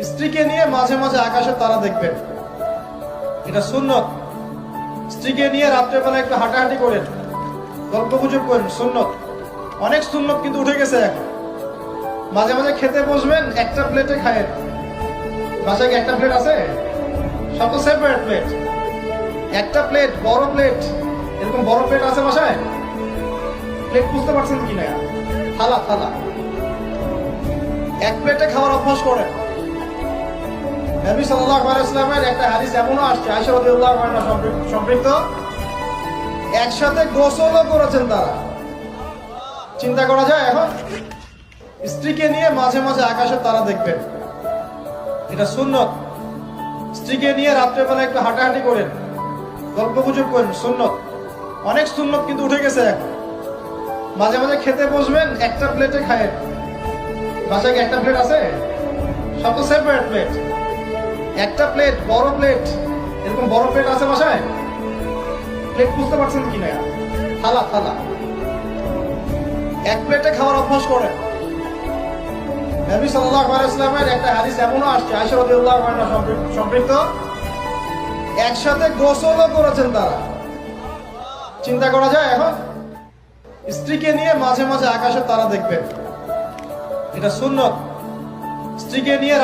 স্ত্রীকে নিয়ে মাঝে মাঝে আকাশের তারা দেখবেন, এটা সুন্নত। স্ত্রীকে নিয়ে রাত্রেবেলা একটু হাঁটাহাঁটি করেন, গল্প গুজব করেন, সুন্নত। অনেক সুন্নত কিন্তু উঠে গেছে এখন। মাঝে মাঝে খেতে বসবেন, একটা প্লেটে খায়েন। বাসায় কি একটা প্লেট আছে? সব তো সেপারেট প্লেট। একটা প্লেট, বড় প্লেট, এরকম বড় প্লেট আছে বাসায়? প্লেট বুঝতে পারছেন কিনা? থালা থালা, এক প্লেটে খাওয়ার অভ্যাস করেন। নবী সাল্লাল্লাহু আলাইহি ওয়াসাল্লামের একটা হাদিস এমনও আসছে, আয়েশা রাদিয়াল্লাহু আনহা সম্পৃক্ত, একসাথে গোসলও করেছেন তারা। চিন্তা করা যায় এখন? স্ত্রীকে নিয়ে মাঝে মাঝে আকাশের তারা দেখবেন, এটা সুন্নত। স্ত্রীকে নিয়ে রাত্রেবেলা একটু হাঁটাহাঁটি করেন, গল্প গুজব করেন, সুন্নত। অনেক সুন্নত কিন্তু উঠে গেছে এখন। মাঝে মাঝে খেতে বসবেন, একটা প্লেটে খায়েন। বাসায় কি একটা প্লেট আছে? সব তো সেপারেট প্লেট। একটা প্লেট, বড় প্লেট, এরকম বড় প্লেট আছে বাসায়? প্লেট বুঝতে পারছেন কিনা? থালা থালা, এক প্লেটে খাওয়ার অভ্যাস করেন। নবী সাল্লাল্লাহু আলাইহি ওয়াসাল্লামের একটা হাদিস এমনও আসছে, আয়েশা রাদিয়াল্লাহু আনহা সম্পৃক্ত, একসাথে গোসলও করেছেন তারা। চিন্তা করা যায় এখন? স্ত্রীকে নিয়ে মাঝে মাঝে আকাশের তারা দেখবেন, এটা সুন্নত। স্ত্রীকে নিয়ে